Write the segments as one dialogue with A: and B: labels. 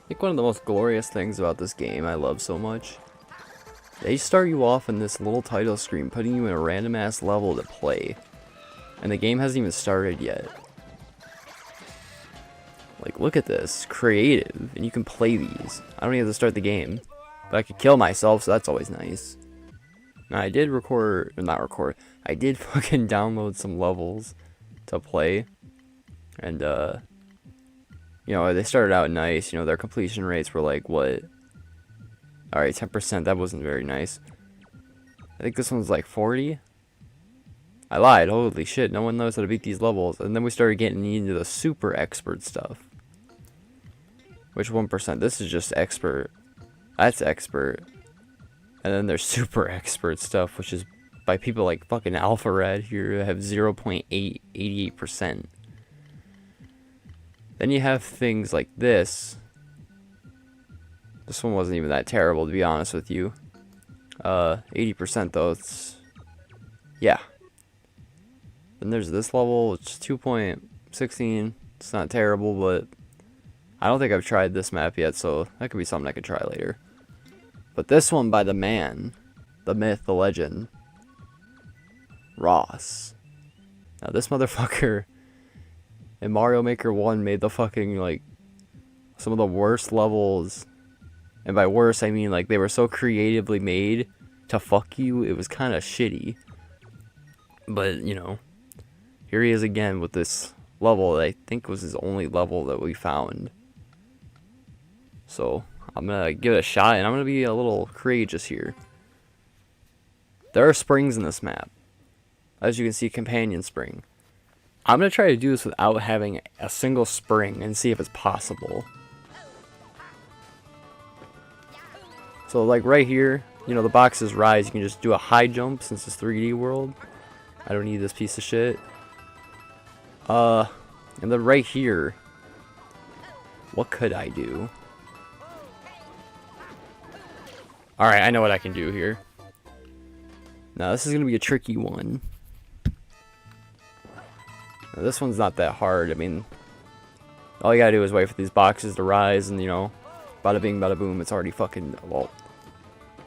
A: I think one of the most glorious things about this game I love so much, they start you off in this little title screen, putting you in a random ass level to play. And the game hasn't even started yet. Like, look at this. Creative. And you can play these. I don't even have to start the game. But I could kill myself, so that's always nice. Now, I did record, or not record, I did fucking download some levels to play. And, you know, they started out nice. You know, their completion rates were like, what? Alright, 10%. That wasn't very nice. I think this one's like 40. I lied. Holy shit. No one knows how to beat these levels. And then we started getting into the super expert stuff. Which 1%? This is just expert. That's expert. And then there's super expert stuff, which is by people like fucking Alpha Red here who have 0.888%. Then you have things like this. This one wasn't even that terrible, to be honest with you. 80% though, it's... yeah. Then there's this level, which is 2.16. It's not terrible, but I don't think I've tried this map yet, so that could be something I could try later. But this one by the man, the myth, the legend, Ross. Now this motherfucker in Mario Maker 1 made the fucking, like, some of the worst levels. And by worse, I mean, like, they were so creatively made to fuck you, it was kind of shitty. But, you know, here he is again with this level that I think was his only level that we found. So, I'm going to give it a shot, and I'm going to be a little courageous here. There are springs in this map. As you can see, companion spring. I'm going to try to do this without having a single spring and see if it's possible. So, like, right here, you know, the boxes rise. You can just do a high jump since it's 3D world. I don't need this piece of shit. And then right here, what could I do? Alright, I know what I can do here. Now, this is going to be a tricky one. Now, this one's not that hard. I mean, all you gotta do is wait for these boxes to rise, and, you know, bada bing, bada boom, it's already fucking, well,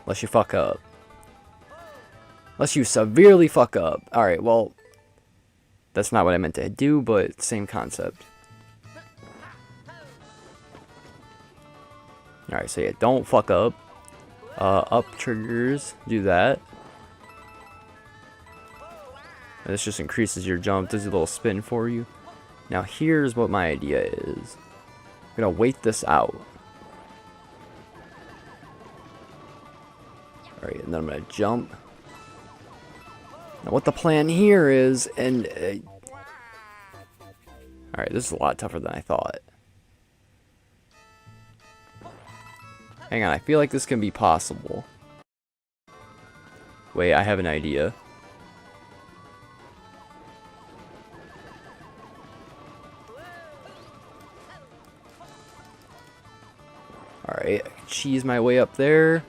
A: unless you fuck up. Unless you severely fuck up. Alright, well, that's not what I meant to do, but same concept. Alright, so yeah, don't fuck up. Up triggers, do that. And this just increases your jump, does a little spin for you. Now here's what my idea is. I'm gonna wait this out. Alright, and then I'm gonna jump. Now what the plan here is, and... alright, this is a lot tougher than I thought. Hang on, I feel like this can be possible. Wait, I have an idea. Alright, I can cheese my way up there.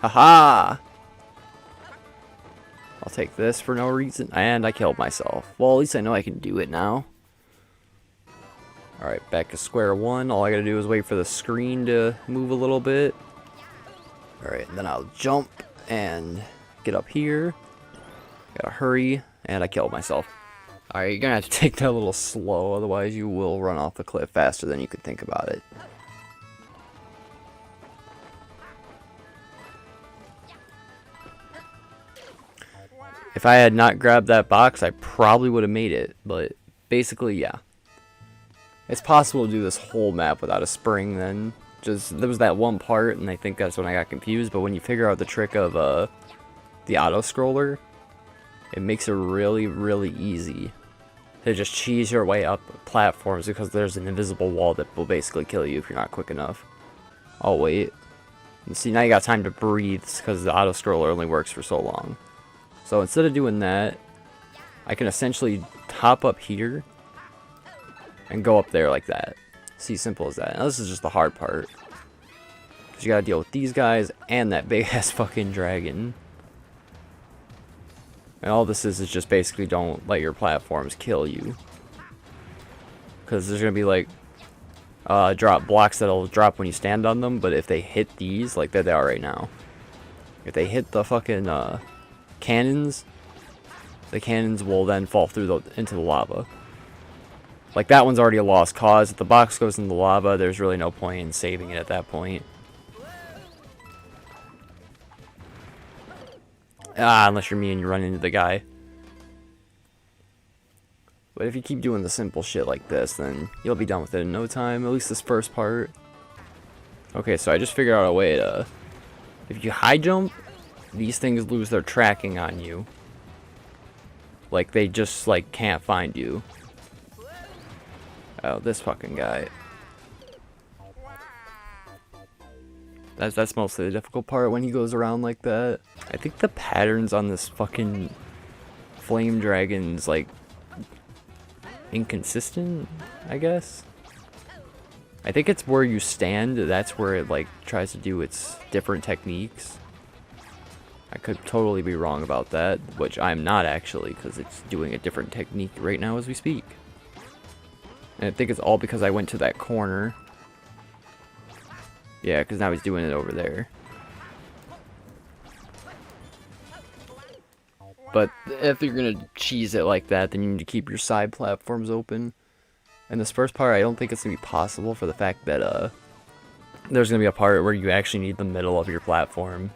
A: Haha! I'll take this for no reason. And I killed myself. Well, at least I know I can do it now. Alright, back to square one. All I gotta do is wait for the screen to move a little bit. Alright, then I'll jump and get up here. Gotta hurry, and I killed myself. Alright, you're gonna have to take that a little slow, otherwise you will run off the cliff faster than you could think about it. If I had not grabbed that box, I probably would have made it, but basically, yeah. It's possible to do this whole map without a spring then. Just, there was that one part, and I think that's when I got confused, but when you figure out the trick of the auto-scroller, it makes it really, really easy to just cheese your way up platforms because there's an invisible wall that will basically kill you if you're not quick enough. Oh, wait. And see, now you got time to breathe because the auto-scroller only works for so long. So instead of doing that, I can essentially hop up here and go up there like that. See, simple as that. Now this is just the hard part. Because you gotta deal with these guys and that big ass fucking dragon. And all this is just basically don't let your platforms kill you. Because there's gonna be like drop blocks that'll drop when you stand on them, but if they hit these, like they are right now, if they hit the fucking cannons, the cannons will then fall through into the lava. Like, that one's already a lost cause. If the box goes in the lava, there's really no point in saving it at that point. Unless you're me and you run into the guy. But if you keep doing the simple shit like this, then you'll be done with it in no time. At least this first part. Okay, so I just figured out a way to... If you high jump, these things lose their tracking on you. Like, they just, like, can't find you. Oh, this fucking guy. That's mostly the difficult part when he goes around like that. I think the patterns on this fucking flame dragon's like inconsistent, I guess. I think it's where you stand, that's where it like tries to do its different techniques. I could totally be wrong about that, which I'm not actually, because it's doing a different technique right now as we speak. And I think it's all because I went to that corner. Yeah, because now he's doing it over there. But if you're going to cheese it like that, then you need to keep your side platforms open. And this first part, I don't think it's going to be possible for the fact that there's going to be a part where you actually need the middle of your platform.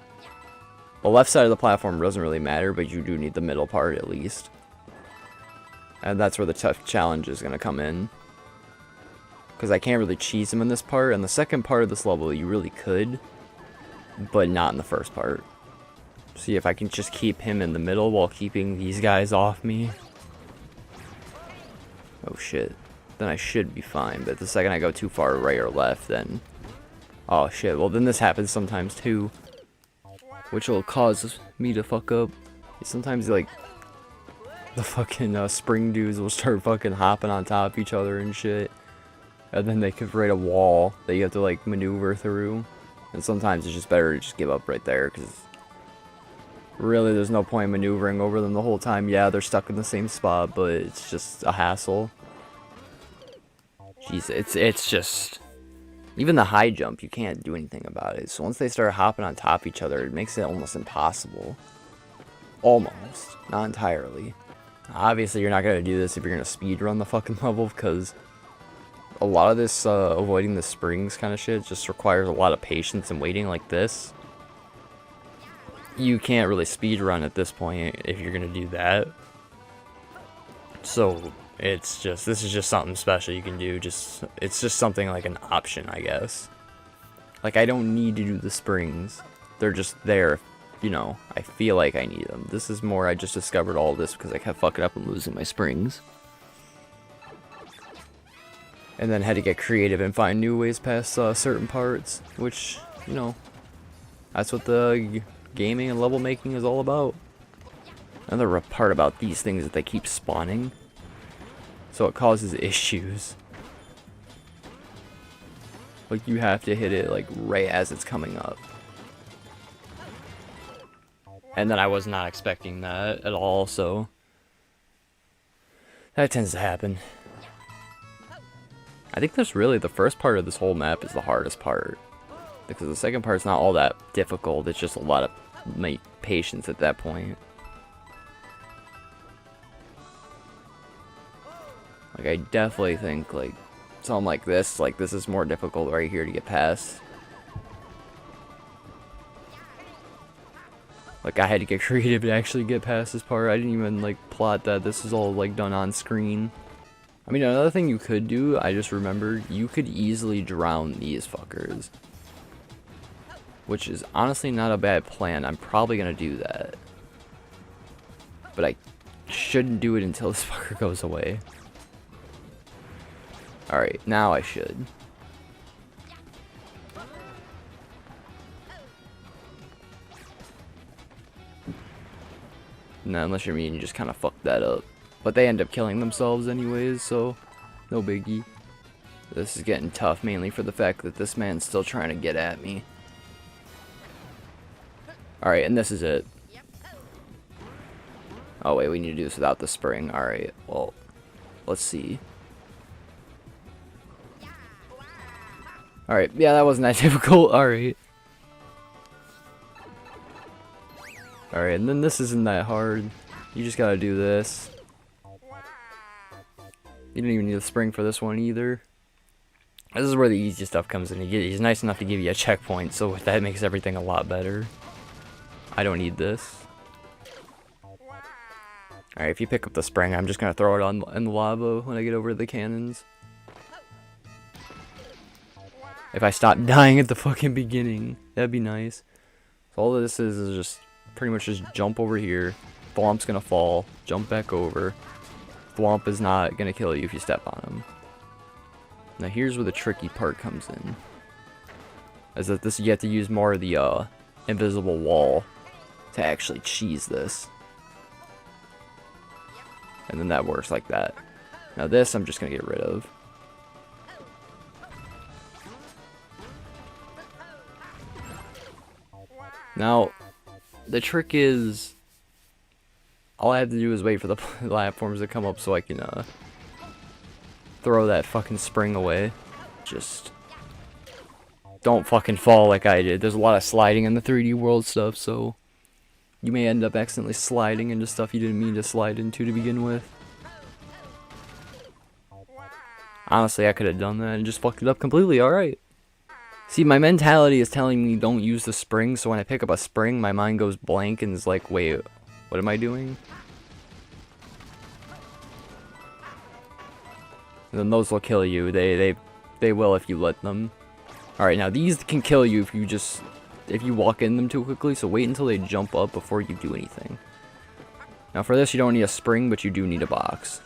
A: The left side of the platform doesn't really matter, but you do need the middle part at least. And that's where the tough challenge is going to come in. Because I can't really cheese him in this part. And the second part of this level, you really could. But not in the first part. See if I can just keep him in the middle while keeping these guys off me. Oh shit. Then I should be fine. But the second I go too far right or left, then... Oh shit. Well, then this happens sometimes too. Which will cause me to fuck up. Sometimes, like... The fucking spring dudes will start fucking hopping on top of each other and shit. And then they can create a wall that you have to like maneuver through. And sometimes it's just better to just give up right there, because really there's no point in maneuvering over them the whole time. Yeah, they're stuck in the same spot, but it's just a hassle. Jeez, it's just... Even the high jump, you can't do anything about it. So once they start hopping on top of each other, it makes it almost impossible. Almost. Not entirely. Obviously, you're not going to do this if you're going to speedrun the fucking level, because... A lot of this avoiding the springs kind of shit just requires a lot of patience and waiting like this. You can't really speedrun at this point if you're going to do that. So it's just, this is just something special you can do. It's just something like an option, I guess. Like, I don't need to do the springs. They're just there, you know, I feel like I need them. This is more, I just discovered all this because I kept fucking up and losing my springs. And then had to get creative and find new ways past certain parts, which, you know, that's what the gaming and level making is all about. Another part about these things is that they keep spawning, so it causes issues. Like, you have to hit it like right as it's coming up. And then I was not expecting that at all, so that tends to happen. I think that's really the first part of this whole map is the hardest part. Because the second part's not all that difficult, it's just a lot of patience at that point. Like, I definitely think, like, something like this is more difficult right here to get past. Like, I had to get creative to actually get past this part. I didn't even, like, plot that this is all, like, done on screen. I mean, another thing you could do, I just remembered, you could easily drown these fuckers. Which is honestly not a bad plan. I'm probably gonna do that. But I shouldn't do it until this fucker goes away. Alright, now I should. No, unless you're me and you just kind of fuck that up. But they end up killing themselves anyways, so no biggie. This is getting tough, mainly for the fact that this man's still trying to get at me. Alright, and this is it. Oh wait, we need to do this without the spring. Alright, well, let's see. Alright, yeah, that wasn't that difficult. Alright. Alright, and then this isn't that hard. You just gotta do this. You don't even need a spring for this one either. This is where the easy stuff comes in. He's nice enough to give you a checkpoint, so that makes everything a lot better. I don't need this. Alright, if you pick up the spring, I'm just gonna throw it in the lava when I get over to the cannons. If I stop dying at the fucking beginning, that'd be nice. So all this is just pretty much just jump over here. Thwomp's gonna fall, jump back over. Thwomp is not gonna kill you if you step on him. Now here's where the tricky part comes in. Is that you have to use more of the invisible wall to actually cheese this. And then that works like that. Now this I'm just gonna get rid of. Now, the trick is, all I have to do is wait for the platforms to come up so I can throw that fucking spring away. Just don't fucking fall like I did. There's a lot of sliding in the 3D world stuff, so you may end up accidentally sliding into stuff you didn't mean to slide into to begin with. Honestly, I could have done that and just fucked it up completely, alright. See, my mentality is telling me don't use the spring, so when I pick up a spring, my mind goes blank and is like, wait, what am I doing? And then those will kill you. They will if you let them. Alright, now these can kill you if you walk in them too quickly, so wait until they jump up before you do anything. Now for this, you don't need a spring, but you do need a box.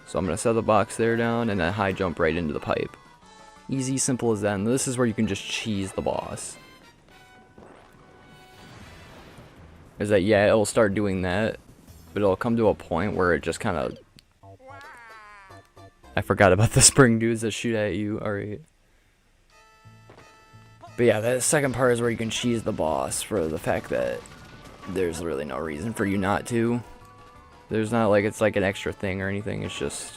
A: So I'm going to set the box there down, and then high jump right into the pipe. Easy, simple as that, and this is where you can just cheese the boss. Is that, yeah, it'll start doing that, but it'll come to a point where it just kind of... I forgot about the spring dudes that shoot at you, alright. But yeah, that second part is where you can cheese the boss for the fact that there's really no reason for you not to. There's not like it's like an extra thing or anything, it's just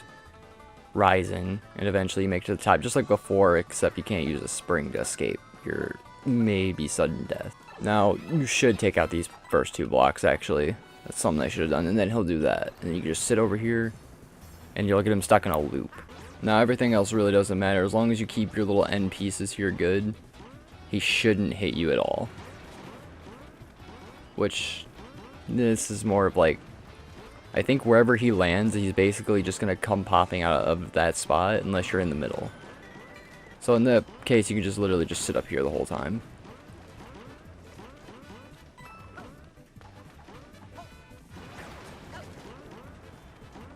A: rising and eventually you make it to the top just like before, except you can't use a spring to escape your maybe sudden death. Now, you should take out these first two blocks actually. That's something I should have done, and then he'll do that. And you can just sit over here and you'll get him stuck in a loop. Now everything else really doesn't matter. As long as you keep your little end pieces here good, he shouldn't hit you at all. Which, this is more of like, I think wherever he lands, he's basically just going to come popping out of that spot unless you're in the middle. So in that case, you can just literally just sit up here the whole time.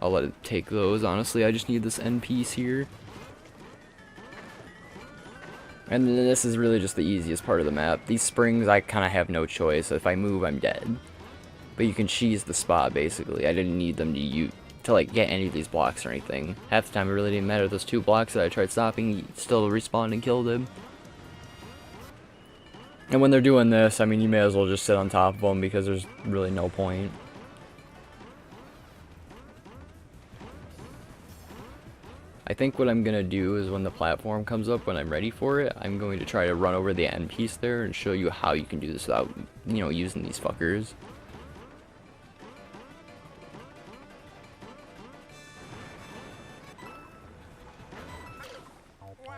A: I'll let it take those, honestly. I just need this end piece here. And then this is really just the easiest part of the map. These springs, I kind of have no choice. If I move, I'm dead. But you can cheese the spot, basically. I didn't need them to like, get any of these blocks or anything. Half the time, it really didn't matter. Those two blocks that I tried stopping, he still respawned and killed him. And when they're doing this, I mean, you may as well just sit on top of them because there's really no point. I think what I'm going to do is when the platform comes up, when I'm ready for it, I'm going to try to run over the end piece there and show you how you can do this without, you know, using these fuckers.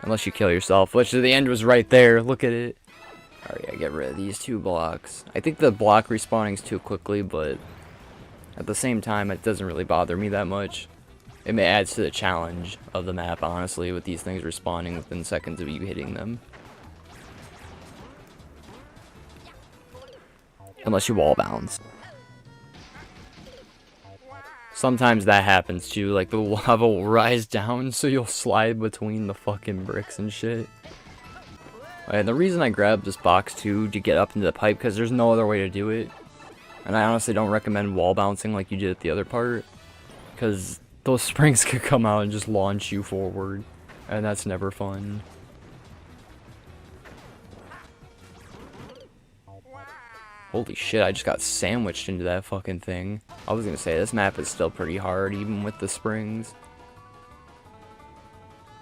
A: Unless you kill yourself, which the end was right there. Look at it. Alright, I get rid of these two blocks. I think the block respawning's too quickly, but at the same time, it doesn't really bother me that much. It adds to the challenge of the map, honestly, with these things respawning within seconds of you hitting them. Unless you wall bounce. Sometimes that happens too, like the lava will rise down so you'll slide between the fucking bricks and shit. And the reason I grabbed this box too to get up into the pipe, because there's no other way to do it. And I honestly don't recommend wall bouncing like you did at the other part, because those springs could come out and just launch you forward, and that's never fun. Holy shit, I just got sandwiched into that fucking thing. I was gonna say, this map is still pretty hard, even with the springs.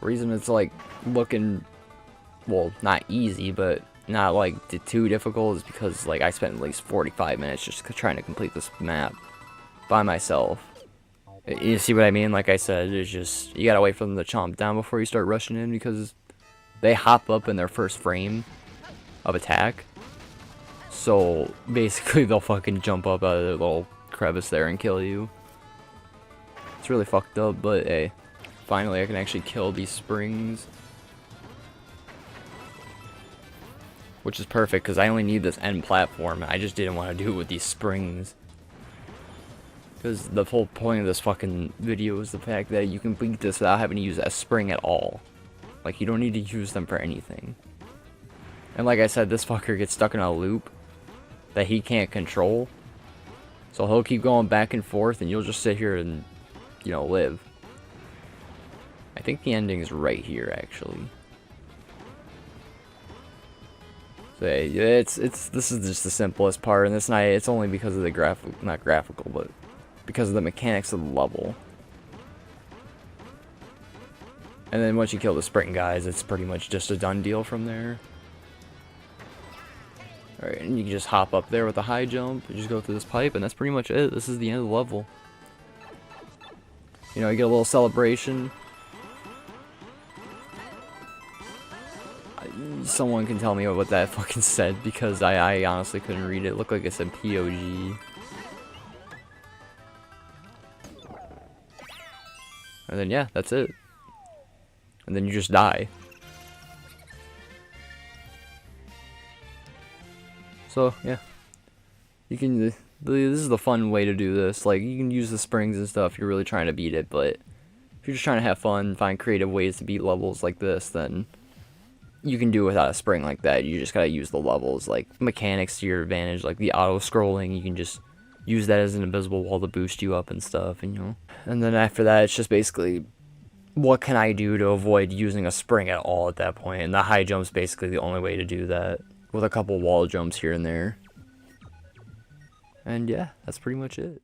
A: reason it's like looking, well, not easy, but not like too difficult is because like I spent at least 45 minutes just trying to complete this map by myself. You see what I mean? Like I said, it's just, you gotta wait for them to chomp down before you start rushing in, because they hop up in their first frame of attack. So basically they'll fucking jump up out of their little crevice there and kill you. It's really fucked up, but hey, finally I can actually kill these springs. Which is perfect, because I only need this end platform. I just didn't want to do it with these springs. Because the whole point of this fucking video is the fact that you can beat this without having to use a spring at all. Like, you don't need to use them for anything. And like I said, this fucker gets stuck in a loop that he can't control. So he'll keep going back and forth, and you'll just sit here and, you know, live. I think the ending is right here, actually. So yeah, this is just the simplest part, and it's only because of the not graphical, but because of the mechanics of the level. And then once you kill the spring guys, it's pretty much just a done deal from there. Alright, and you can just hop up there with a high jump, and just go through this pipe, and that's pretty much it. This is the end of the level. You know, you get a little celebration. Someone can tell me what that fucking said, because I honestly couldn't read it. It looked like it said POG. And then yeah, that's it. And then you just die. So yeah, you can. This is the fun way to do this. Like, you can use the springs and stuff if you're really trying to beat it, but if you're just trying to have fun, find creative ways to beat levels like this, then you can do it without a spring like that. You just gotta use the levels, like, mechanics to your advantage, like the auto-scrolling. You can just use that as an invisible wall to boost you up and stuff, and, you know. And then after that, it's just basically, what can I do to avoid using a spring at all at that point? And the high jump's basically the only way to do that, with a couple wall jumps here and there. And yeah, that's pretty much it.